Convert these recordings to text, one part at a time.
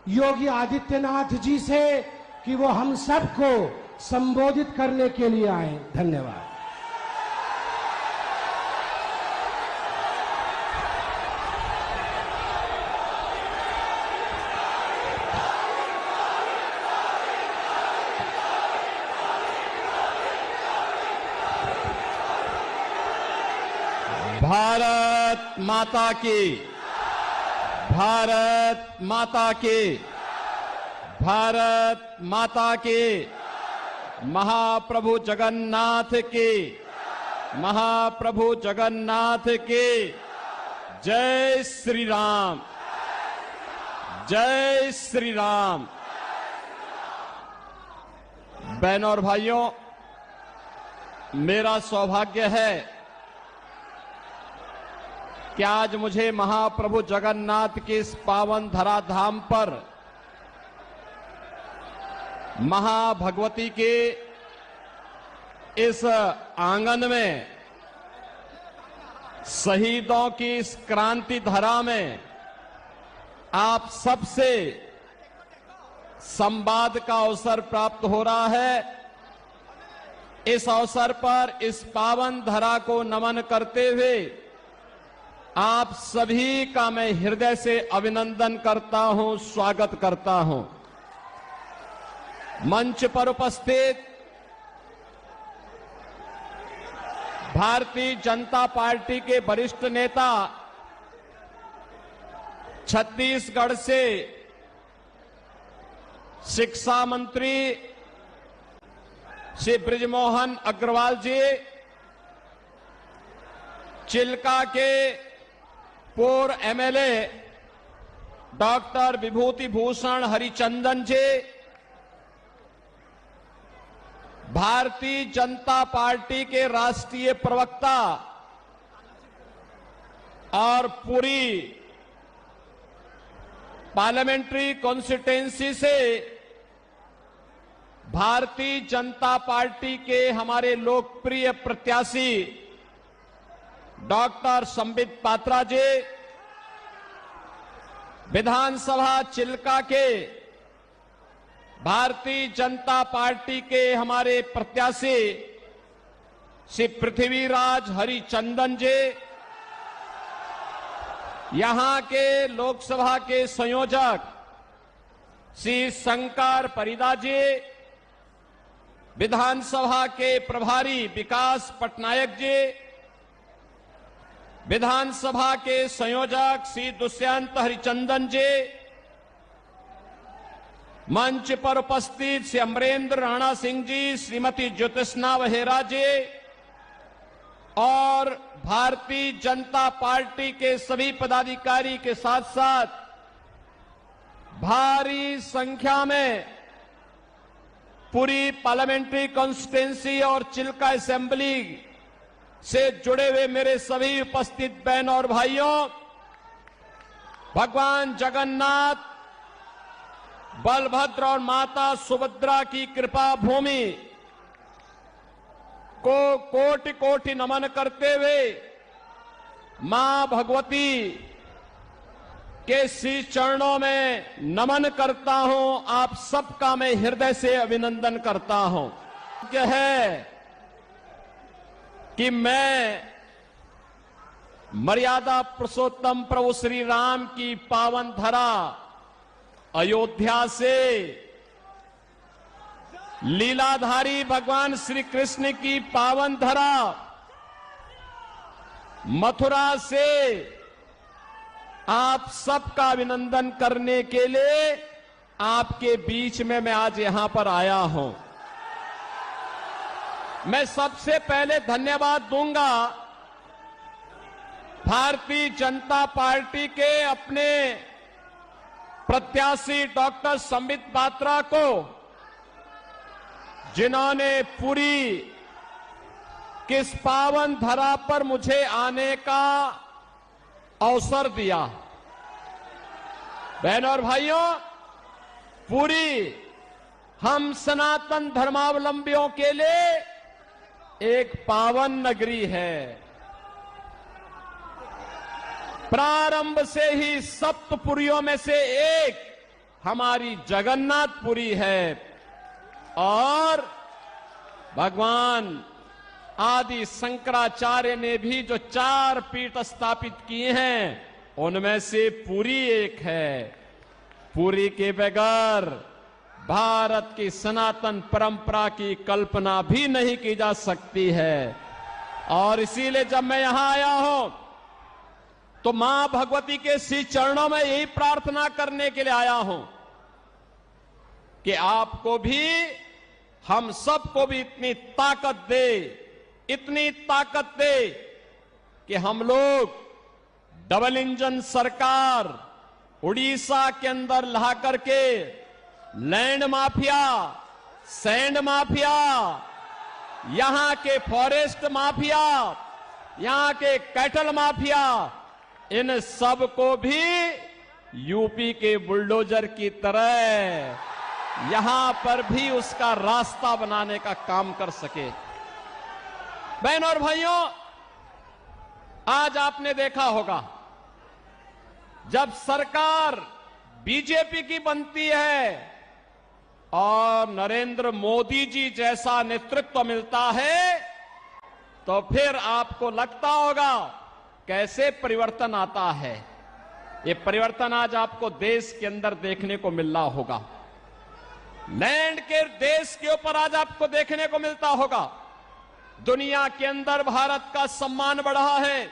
योगी आदित्यनाथ जी से कि वो हम सबको संबोधित करने के लिए आए। धन्यवाद। भारत माता की, भारत माता की, भारत माता की, महाप्रभु जगन्नाथ की, महाप्रभु जगन्नाथ की। जय श्री राम, जय श्री राम। बहनों और भाइयों, मेरा सौभाग्य है कि आज मुझे महाप्रभु जगन्नाथ के इस पावन धराधाम पर महाभगवती के इस आंगन में शहीदों की इस क्रांति धरा में आप सबसे संवाद का अवसर प्राप्त हो रहा है। इस अवसर पर इस पावन धरा को नमन करते हुए आप सभी का मैं हृदय से अभिनंदन करता हूं, स्वागत करता हूं। मंच पर उपस्थित भारतीय जनता पार्टी के वरिष्ठ नेता, छत्तीसगढ़ से शिक्षा मंत्री श्री बृजमोहन अग्रवाल जी, चिल्का के पूर्व एमएलए डॉक्टर विभूति भूषण हरिचंदन जी, भारतीय जनता पार्टी के राष्ट्रीय प्रवक्ता और पूरी पार्लियामेंट्री कॉन्स्टिट्यूएंसी से भारतीय जनता पार्टी के हमारे लोकप्रिय प्रत्याशी डॉक्टर संबित पात्रा जी, विधानसभा चिल्का के भारतीय जनता पार्टी के हमारे प्रत्याशी श्री पृथ्वीराज हरिचंदन जी, यहां के लोकसभा के संयोजक श्री शंकर परिदा जी, विधानसभा के प्रभारी विकास पटनायक जी, विधानसभा के संयोजक श्री दुष्यंत हरिचंदन जी, मंच पर उपस्थित श्री अमरेंद्र राणा सिंह जी, श्रीमती ज्योतिष्ना बहेरा जी और भारतीय जनता पार्टी के सभी पदाधिकारी के साथ साथ भारी संख्या में पूरी पार्लियामेंट्री कॉन्स्टिट्यूएंसी और चिल्का असेंबली से जुड़े हुए मेरे सभी उपस्थित बहनों और भाइयों, भगवान जगन्नाथ, बलभद्र और माता सुभद्रा की कृपा भूमि को कोटि कोटि नमन करते हुए मां भगवती के श्री चरणों में नमन करता हूं। आप सबका मैं हृदय से अभिनंदन करता हूं। यह है कि मैं मर्यादा पुरुषोत्तम प्रभु श्री राम की पावन धरा अयोध्या से, लीलाधारी भगवान श्री कृष्ण की पावन धरा मथुरा से आप सबका अभिनंदन करने के लिए आपके बीच में मैं आज यहां पर आया हूं। मैं सबसे पहले धन्यवाद दूंगा भारतीय जनता पार्टी के अपने प्रत्याशी डॉक्टर संबित पात्रा को, जिन्होंने पूरी किस पावन धरा पर मुझे आने का अवसर दिया। बहनों और भाइयों, पूरी हम सनातन धर्मावलंबियों के लिए एक पावन नगरी है। प्रारंभ से ही सप्तपुरियों में से एक हमारी जगन्नाथपुरी है और भगवान आदि शंकराचार्य ने भी जो 4 पीठ स्थापित किए हैं उनमें से पुरी एक है। पुरी के बगैर भारत की सनातन परंपरा की कल्पना भी नहीं की जा सकती है। और इसीलिए जब मैं यहां आया हूं तो मां भगवती के श्री चरणों में यही प्रार्थना करने के लिए आया हूं कि आपको भी, हम सबको भी इतनी ताकत दे कि हम लोग डबल इंजन सरकार उड़ीसा के अंदर ला करके लैंड माफिया, सैंड माफिया, यहां के फॉरेस्ट माफिया, यहां के कैटल माफिया, इन सब को भी यूपी के बुलडोजर की तरह यहां पर भी उसका रास्ता बनाने का काम कर सके। बहनों और भाइयों, आज आपने देखा होगा जब सरकार बीजेपी की बनती है और नरेंद्र मोदी जी जैसा नेतृत्व मिलता है तो फिर आपको लगता होगा कैसे परिवर्तन आता है। ये परिवर्तन आज आपको देश के अंदर देखने को मिल रहा होगा। लैंड के देश के ऊपर आज आपको देखने को मिलता होगा। दुनिया के अंदर भारत का सम्मान बढ़ा है,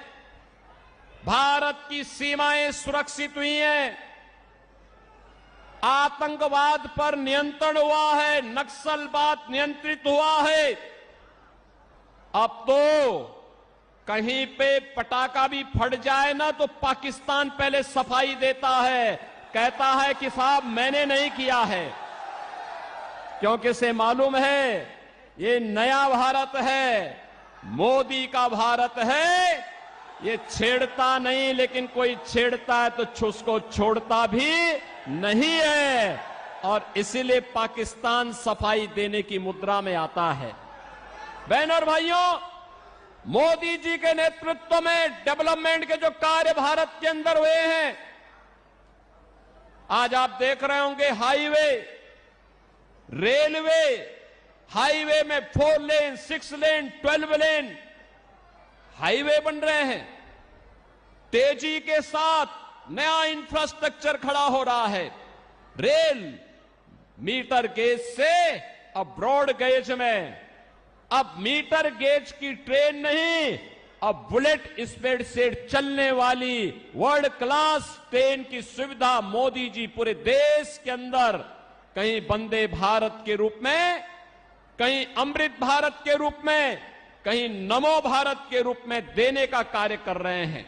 भारत की सीमाएं सुरक्षित हुई हैं, आतंकवाद पर नियंत्रण हुआ है, नक्सलवाद नियंत्रित हुआ है। अब तो कहीं पे पटाखा भी फट जाए ना तो पाकिस्तान पहले सफाई देता है, कहता है कि साहब मैंने नहीं किया है, क्योंकि इसे मालूम है ये नया भारत है, मोदी का भारत है। ये छेड़ता नहीं, लेकिन कोई छेड़ता है तो उसको छोड़ता भी नहीं है, और इसीलिए पाकिस्तान सफाई देने की मुद्रा में आता है। बहनों और भाइयों, मोदी जी के नेतृत्व में डेवलपमेंट के जो कार्य भारत के अंदर हुए हैं, आज आप देख रहे होंगे हाईवे, रेलवे, हाईवे में 4 लेन, 6 लेन, 12 लेन हाईवे बन रहे हैं। तेजी के साथ नया इंफ्रास्ट्रक्चर खड़ा हो रहा है। रेल मीटर गेज से अब ब्रॉड गेज में, अब मीटर गेज की ट्रेन नहीं, अब बुलेट स्पीड से चलने वाली वर्ल्ड क्लास ट्रेन की सुविधा मोदी जी पूरे देश के अंदर, कहीं वंदे भारत के रूप में, कहीं अमृत भारत के रूप में, कहीं नमो भारत के रूप में देने का कार्य कर रहे हैं।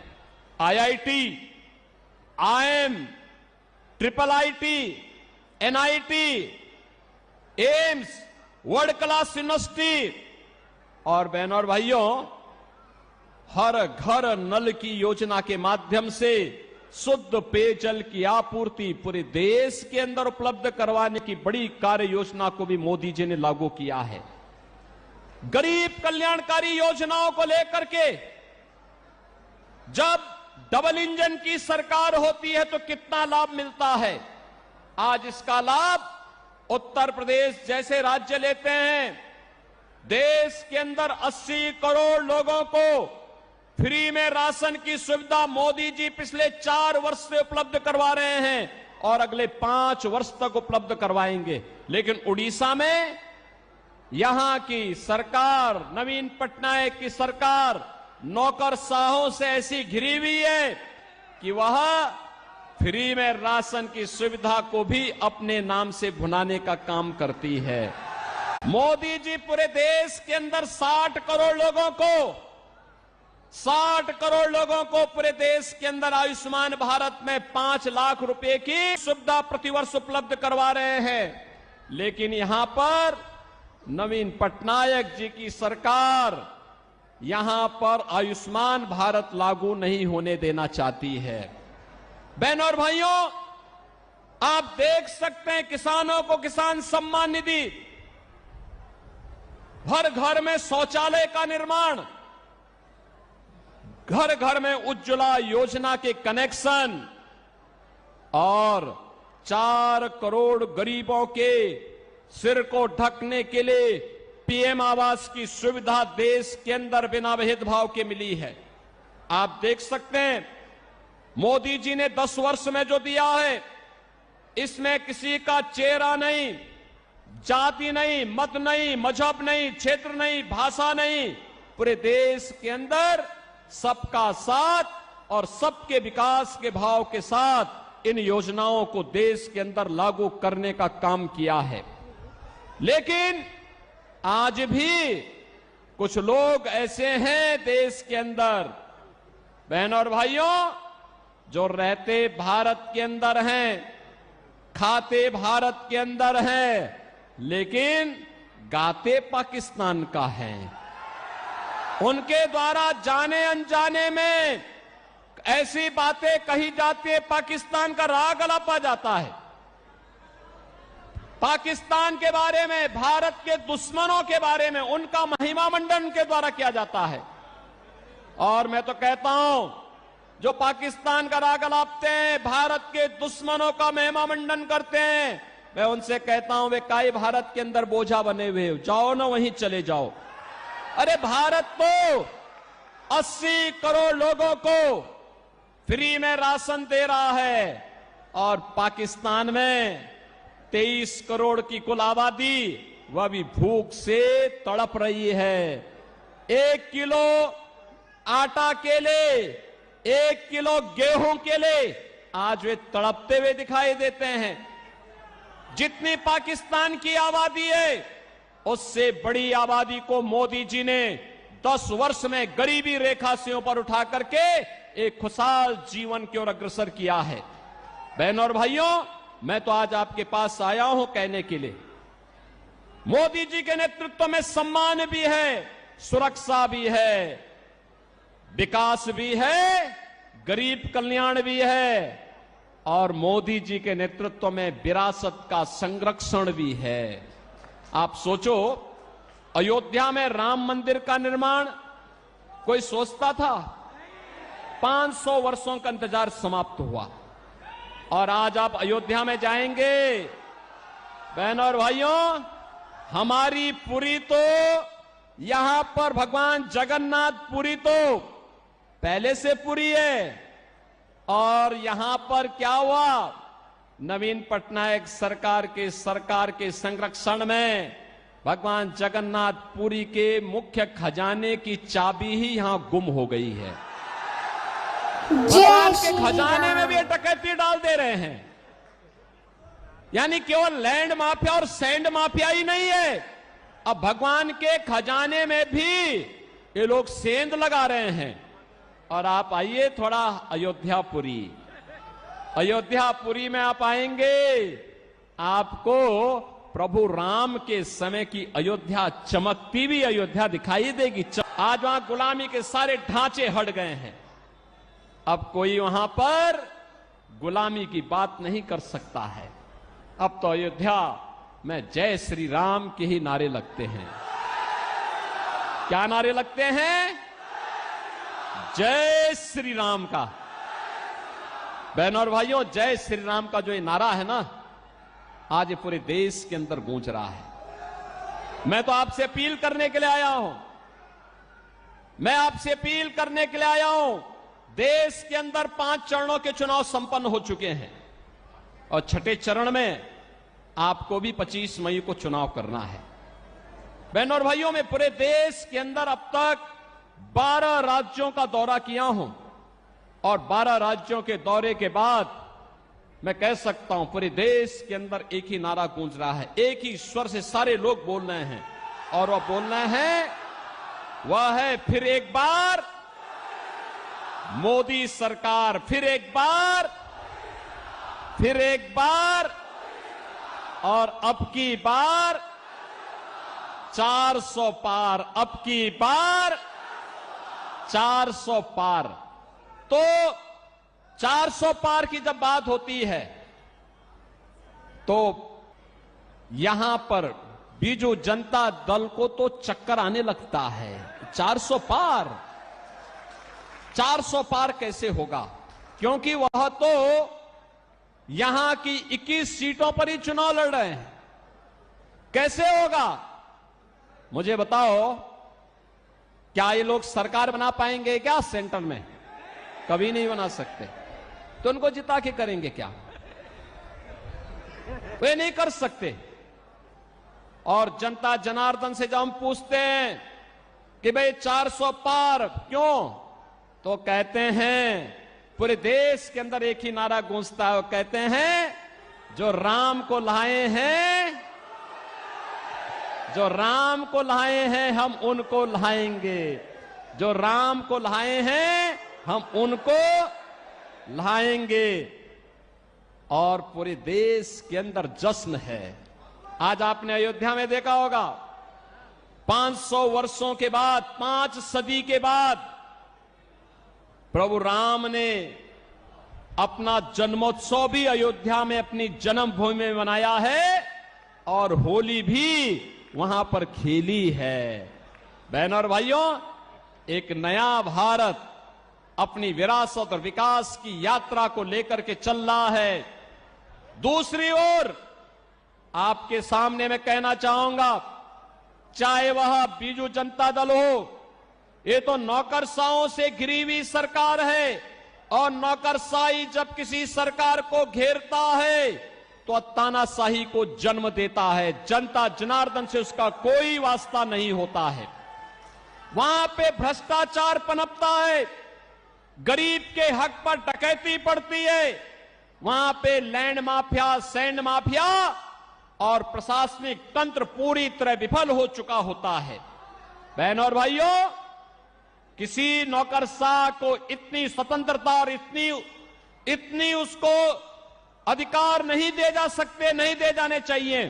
IIT, IIM, triple IT, NIT, AIIMS, world class university, और बहनों और भाइयों, हर घर नल की योजना के माध्यम से शुद्ध पेयजल की आपूर्ति पूरे देश के अंदर उपलब्ध करवाने की बड़ी कार्य योजना को भी मोदी जी ने लागू किया है। गरीब कल्याणकारी योजनाओं को लेकर के जब डबल इंजन की सरकार होती है तो कितना लाभ मिलता है। आज इसका लाभ उत्तर प्रदेश जैसे राज्य लेते हैं। देश के अंदर 80 करोड़ लोगों को फ्री में राशन की सुविधा मोदी जी पिछले 4 वर्ष से उपलब्ध करवा रहे हैं और अगले 5 वर्ष तक उपलब्ध करवाएंगे। लेकिन उड़ीसा में यहां की सरकार, नवीन पटनायक की सरकार, नौकरशाहों से ऐसी घिरी हुई है कि वह फ्री में राशन की सुविधा को भी अपने नाम से भुनाने का काम करती है। मोदी जी पूरे देश के अंदर 60 करोड़ लोगों को पूरे देश के अंदर आयुष्मान भारत में 5 लाख रुपए की सुविधा प्रतिवर्ष उपलब्ध करवा रहे हैं। लेकिन यहां पर नवीन पटनायक जी की सरकार यहां पर आयुष्मान भारत लागू नहीं होने देना चाहती है। बहनों और भाइयों, आप देख सकते हैं किसानों को किसान सम्मान निधि, हर घर में शौचालय का निर्माण, घर घर में उज्ज्वला योजना के कनेक्शन और 4 करोड़ गरीबों के सिर को ढकने के लिए पीएम आवास की सुविधा देश के अंदर बिना भेदभाव के मिली है। आप देख सकते हैं मोदी जी ने 10 वर्ष में जो दिया है, इसमें किसी का चेहरा नहीं, जाति नहीं, मत नहीं, मजहब नहीं, क्षेत्र नहीं, भाषा नहीं, पूरे देश के अंदर सबका साथ और सबके विकास के भाव के साथ इन योजनाओं को देश के अंदर लागू करने का काम किया है। लेकिन आज भी कुछ लोग ऐसे हैं देश के अंदर, बहनों और भाइयों, जो रहते भारत के अंदर हैं, खाते भारत के अंदर हैं, लेकिन गाते पाकिस्तान का है। उनके द्वारा जाने अनजाने में ऐसी बातें कही जाती है, पाकिस्तान का राग अलापा जाता है। पाकिस्तान के बारे में, भारत के दुश्मनों के बारे में उनका महिमा मंडन के द्वारा किया जाता है। और मैं तो कहता हूं, जो पाकिस्तान का राग अलापते हैं, भारत के दुश्मनों का महिमा मंडन करते हैं, मैं उनसे कहता हूं, वे काई भारत के अंदर बोझा बने हुए हो, जाओ ना वहीं चले जाओ। अरे भारत तो 80 करोड़ लोगों को फ्री में राशन दे रहा है और पाकिस्तान में 23 करोड़ की कुल आबादी वह भी भूख से तड़प रही है। 1 किलो आटा के लिए, 1 किलो गेहूं के लिए आज वे तड़पते हुए दिखाई देते हैं। जितनी पाकिस्तान की आबादी है, उससे बड़ी आबादी को मोदी जी ने 10 वर्ष में गरीबी रेखा से ऊपर उठा करके एक खुशहाल जीवन की ओर अग्रसर किया है। बहनों और भाइयों, मैं तो आज आपके पास आया हूं कहने के लिए, मोदी जी के नेतृत्व में सम्मान भी है, सुरक्षा भी है, विकास भी है, गरीब कल्याण भी है, और मोदी जी के नेतृत्व में विरासत का संरक्षण भी है। आप सोचो, अयोध्या में राम मंदिर का निर्माण कोई सोचता था? 500 वर्षों का इंतजार समाप्त हुआ और आज आप अयोध्या में जाएंगे, बहनों और भाइयों, हमारी पुरी तो यहां पर भगवान जगन्नाथ पुरी तो पहले से पुरी है। और यहां पर क्या हुआ, नवीन पटनायक सरकार के संरक्षण में भगवान जगन्नाथ पुरी के मुख्य खजाने की चाबी ही यहां गुम हो गई है। भगवान के खजाने में भी डकैती डाल दे रहे हैं। यानी केवल लैंड माफिया और सैंड माफिया ही नहीं है, अब भगवान के खजाने में भी ये लोग सेंध लगा रहे हैं। और आप आइए थोड़ा अयोध्यापुरी में आप आएंगे, आपको प्रभु राम के समय की अयोध्या, चमकती हुई अयोध्या दिखाई देगी। आज वहां गुलामी के सारे ढांचे हट गए हैं, अब कोई वहां पर गुलामी की बात नहीं कर सकता है। अब तो अयोध्या में जय श्री राम के ही नारे लगते हैं। क्या नारे लगते हैं? जय श्री राम का। बहनों और भाइयों, जय श्री राम का जो ये नारा है ना, आज ये पूरे देश के अंदर गूंज रहा है। मैं तो आपसे अपील करने के लिए आया हूं, देश के अंदर 5 चरणों के चुनाव संपन्न हो चुके हैं और छठे चरण में आपको भी 25 मई को चुनाव करना है। बहनों और भाइयों, मैं पूरे देश के अंदर अब तक 12 राज्यों का दौरा किया हूं और 12 राज्यों के दौरे के बाद मैं कह सकता हूं पूरे देश के अंदर एक ही नारा गूंज रहा है, एक ही स्वर से सारे लोग बोल रहे हैं और वह बोल रहे हैं, वह है फिर एक बार मोदी सरकार, फिर एक बार और अब की बार 400 पार, अब की बार 400 पार। तो 400 पार की जब बात होती है तो यहां पर बीजू जनता दल को तो चक्कर आने लगता है। 400 पार कैसे होगा? क्योंकि वह तो यहां की 21 सीटों पर ही चुनाव लड़ रहे हैं। कैसे होगा मुझे बताओ? क्या ये लोग सरकार बना पाएंगे क्या सेंटर में? कभी नहीं बना सकते। तो उनको जिता के करेंगे क्या? वे नहीं कर सकते। और जनता जनार्दन से जब हम पूछते हैं कि भाई 400 पार क्यों, तो कहते हैं, पूरे देश के अंदर एक ही नारा गूंजता है, वो कहते हैं जो राम को लाए हैं, जो राम को लाए हैं हम उनको लाएंगे, जो राम को लाए हैं हम उनको लाएंगे। और पूरे देश के अंदर जश्न है। आज आपने अयोध्या में देखा होगा, 500 वर्षों के बाद, 5 सदी के बाद प्रभु राम ने अपना जन्मोत्सव भी अयोध्या में अपनी जन्मभूमि में मनाया है और होली भी वहां पर खेली है। बहनों और भाइयों, एक नया भारत अपनी विरासत और विकास की यात्रा को लेकर के चल रहा है। दूसरी ओर आपके सामने मैं कहना चाहूंगा, चाहे वह बीजू जनता दल हो, ये तो नौकरशाहों से घिरी हुई सरकार है और नौकरशाही जब किसी सरकार को घेरता है तो तानाशाही को जन्म देता है। जनता जनार्दन से उसका कोई वास्ता नहीं होता है। वहां पे भ्रष्टाचार पनपता है, गरीब के हक पर डकैती पड़ती है, वहां पे लैंड माफिया, सैंड माफिया और प्रशासनिक तंत्र पूरी तरह विफल हो चुका होता है। बहनों और भाइयों, किसी नौकरशाह को इतनी स्वतंत्रता और इतनी उसको अधिकार नहीं दे जा सकते, नहीं दे जाने चाहिए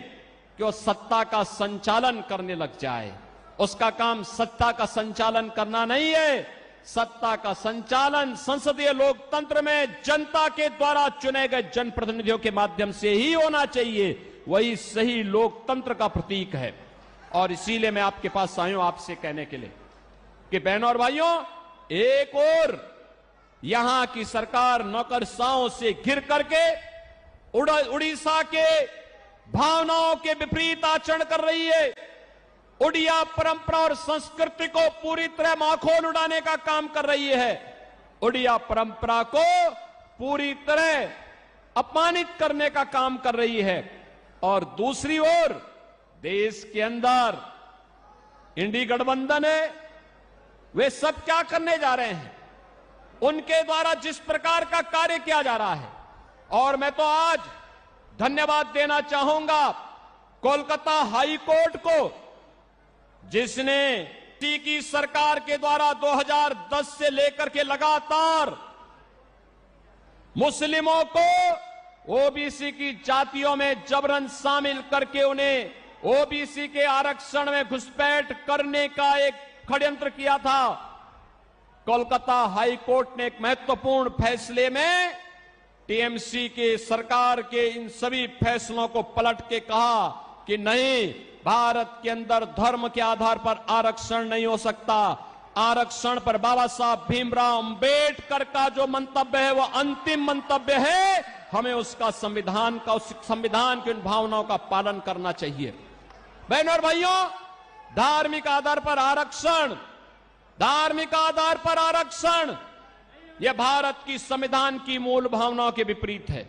कि वो सत्ता का संचालन करने लग जाए। उसका काम सत्ता का संचालन करना नहीं है। सत्ता का संचालन संसदीय लोकतंत्र में जनता के द्वारा चुने गए जनप्रतिनिधियों के माध्यम से ही होना चाहिए। वही सही लोकतंत्र का प्रतीक है। और इसीलिए मैं आपके पास आया हूं आपसे कहने के लिए कि बहनों और भाइयों, एक और यहां की सरकार नौकरशाहों से घिर करके उड़ीसा के भावनाओं के विपरीत आचरण कर रही है। उड़िया परंपरा और संस्कृति को पूरी तरह माखोल उड़ाने का काम कर रही है। उड़िया परंपरा को पूरी तरह अपमानित करने का काम कर रही है। और दूसरी ओर देश के अंदर इंडी गठबंधन है, वे सब क्या करने जा रहे हैं? उनके द्वारा जिस प्रकार का कार्य किया जा रहा है, और मैं तो आज धन्यवाद देना चाहूंगा कोलकाता हाई कोर्ट को, जिसने की सरकार के द्वारा 2010 से लेकर के लगातार मुस्लिमों को ओबीसी की जातियों में जबरन शामिल करके उन्हें ओबीसी के आरक्षण में घुसपैठ करने का एक षड्यंत्र किया था। कोलकाता हाई कोर्ट ने एक महत्वपूर्ण फैसले में टीएमसी के सरकार के इन सभी फैसलों को पलट के कहा कि नहीं, भारत के अंदर धर्म के आधार पर आरक्षण नहीं हो सकता। आरक्षण पर बाबा साहब भीमराव अंबेडकर का जो मंतव्य है वो अंतिम मंतव्य है। हमें उसका संविधान की उन भावनाओं का पालन करना चाहिए। बहनों और भाइयों, धार्मिक आधार पर आरक्षण यह भारत की संविधान की मूल भावनाओं के विपरीत है।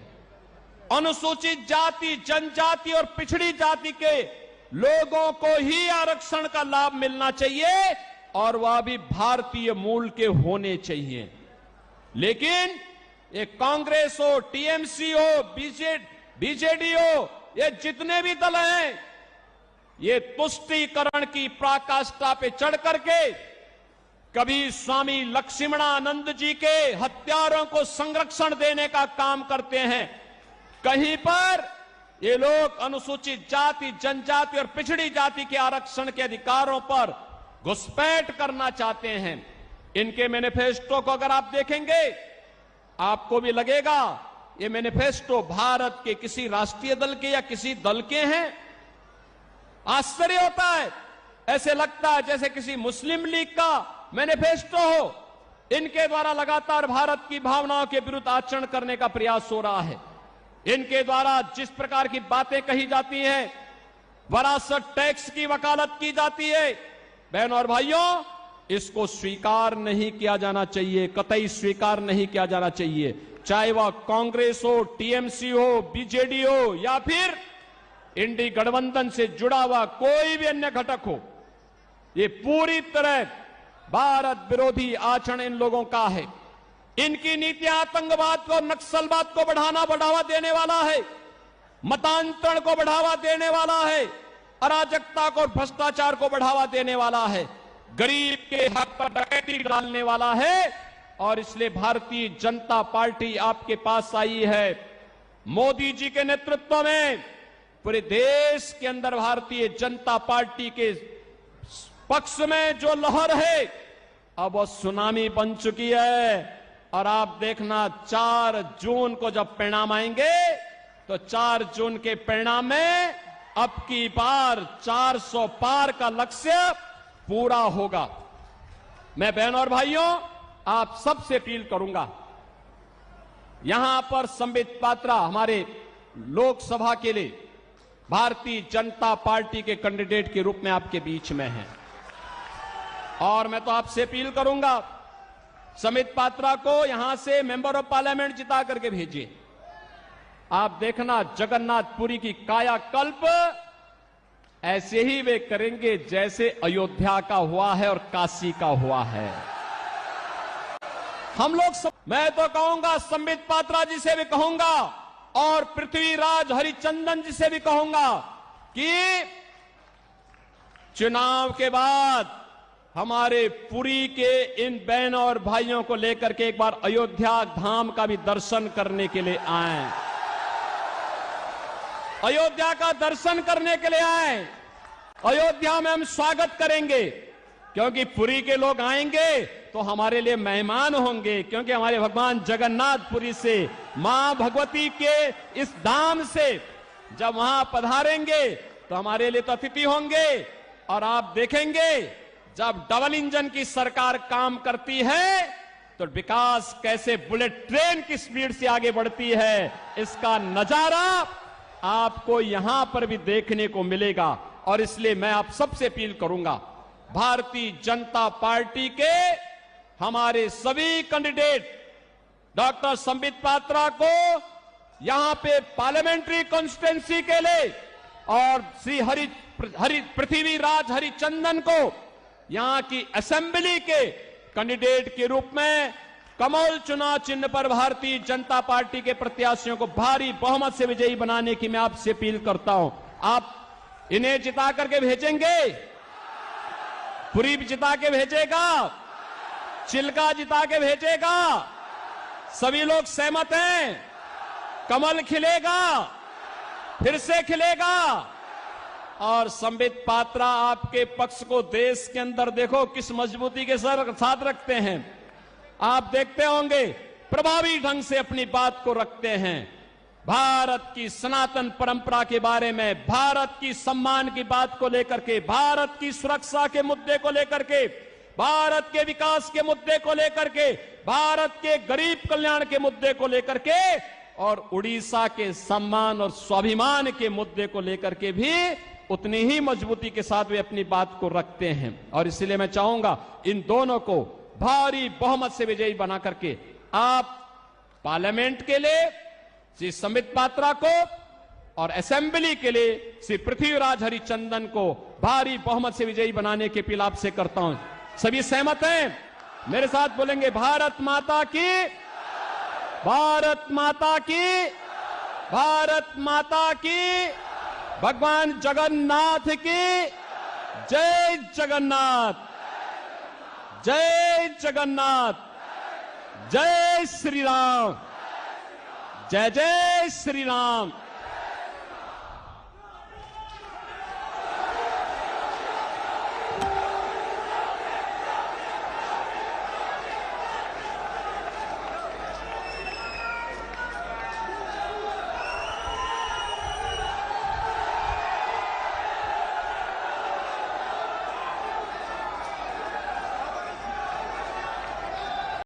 अनुसूचित जाति, जनजाति और पिछड़ी जाति के लोगों को ही आरक्षण का लाभ मिलना चाहिए और वह भी भारतीय मूल के होने चाहिए। लेकिन ये कांग्रेस हो, टीएमसी हो, बीजेडी हो, ये जितने भी दल हैं, ये तुष्टीकरण की पराकाष्ठा पे चढ़ करके कभी स्वामी लक्ष्मणानंद जी के हत्यारों को संरक्षण देने का काम करते हैं, कहीं पर ये लोग अनुसूचित जाति, जनजाति और पिछड़ी जाति के आरक्षण के अधिकारों पर घुसपैठ करना चाहते हैं। इनके मैनिफेस्टो को अगर आप देखेंगे आपको भी लगेगा ये मैनिफेस्टो भारत के किसी राष्ट्रीय दल के या किसी दल के हैं। आश्चर्य होता है, ऐसे लगता है जैसे किसी मुस्लिम लीग का मैनिफेस्टो हो। इनके द्वारा लगातार भारत की भावनाओं के विरुद्ध आचरण करने का प्रयास हो रहा है। इनके द्वारा जिस प्रकार की बातें कही जाती हैं, वरासत टैक्स की वकालत की जाती है, बहनों और भाइयों, इसको स्वीकार नहीं किया जाना चाहिए, कतई स्वीकार नहीं किया जाना चाहिए। चाहे वह कांग्रेस हो, टीएमसी हो, बीजेडी हो या फिर इंडी गठबंधन से जुड़ा हुआ कोई भी अन्य घटक हो, ये पूरी तरह भारत विरोधी आचरण इन लोगों का है। इनकी नीतियां आतंकवाद को, नक्सलवाद को बढ़ावा देने वाला है, मतांतरण को बढ़ावा देने वाला है, अराजकता को, भ्रष्टाचार को बढ़ावा देने वाला है, गरीब के हक पर डकैती डालने वाला है। और इसलिए भारतीय जनता पार्टी आपके पास आई है। मोदी जी के नेतृत्व में पूरे देश के अंदर भारतीय जनता पार्टी के पक्ष में जो लहर है, अब वो सुनामी बन चुकी है। और आप देखना 4 जून को जब परिणाम आएंगे, तो 4 जून के परिणाम में अब की बार 400 पार का लक्ष्य पूरा होगा। मैं बहनों और भाइयों, आप सबसे अपील करूंगा, यहां पर संबित पात्रा हमारे लोकसभा के लिए भारतीय जनता पार्टी के कैंडिडेट के रूप में आपके बीच में हैं, और मैं तो आपसे अपील करूंगा, संबित पात्रा को यहां से मेंबर ऑफ पार्लियामेंट जिता करके भेजिए। आप देखना जगन्नाथपुरी की कायाकल्प ऐसे ही वे करेंगे जैसे अयोध्या का हुआ है और काशी का हुआ है। हम लोग मैं तो कहूंगा, संबित पात्रा जी से भी कहूंगा और पृथ्वीराज हरिचंदन जी से भी कहूंगा कि चुनाव के बाद हमारे पुरी के इन बहनों और भाइयों को लेकर के एक बार अयोध्या धाम का भी दर्शन करने के लिए आए, अयोध्या का दर्शन करने के लिए आए। अयोध्या में हम स्वागत करेंगे, क्योंकि पुरी के लोग आएंगे तो हमारे लिए मेहमान होंगे, क्योंकि हमारे भगवान जगन्नाथपुरी से, मां भगवती के इस धाम से जब वहां पधारेंगे तो हमारे लिए तो अतिथि होंगे। और आप देखेंगे जब डबल इंजन की सरकार काम करती है तो विकास कैसे बुलेट ट्रेन की स्पीड से आगे बढ़ती है, इसका नजारा आपको यहां पर भी देखने को मिलेगा। और इसलिए मैं आप सबसे अपील करूंगा, भारतीय जनता पार्टी के हमारे सभी कैंडिडेट डॉक्टर संबित पात्रा को यहां पे पार्लियामेंट्री कॉन्स्टिट्यूंसी के लिए और श्री पृथ्वीराज हरिचंदन को यहां की असेंबली के कैंडिडेट के रूप में कमल चुनाव चिन्ह पर भारतीय जनता पार्टी के प्रत्याशियों को भारी बहुमत से विजयी बनाने की मैं आपसे अपील करता हूं। आप इन्हें जिता करके भेजेंगे, पुरी जिता के भेजेगा, चिल्का जिता के भेजेगा, सभी लोग सहमत हैं, कमल खिलेगा, फिर से खिलेगा। और संबित पात्रा आपके पक्ष को देश के अंदर देखो किस मजबूती के साथ रखते हैं। आप देखते होंगे प्रभावी ढंग से अपनी बात को रखते हैं। भारत की सनातन परंपरा के बारे में, भारत की सम्मान की बात को लेकर के, भारत की सुरक्षा के मुद्दे को लेकर के, भारत के विकास के मुद्दे को लेकर के, भारत के गरीब कल्याण के मुद्दे को लेकर के, और उड़ीसा के सम्मान और स्वाभिमान के मुद्दे को लेकर के भी उतनी ही मजबूती के साथ वे अपनी बात को रखते हैं। और इसलिए मैं चाहूंगा इन दोनों को भारी बहुमत से विजयी बना करके आप पार्लियामेंट के लिए श्री संबित पात्रा को और असेंबली के लिए श्री पृथ्वीराज हरिचंदन को भारी बहुमत से विजयी बनाने की अपील आपसे करता हूं। सभी सहमत हैं? मेरे साथ बोलेंगे, भारत माता की, भारत माता की, भारत माता की, भगवान जगन्नाथ की जय जगन्नाथ, जय जगन्नाथ, जय श्री राम, जय जय श्री राम।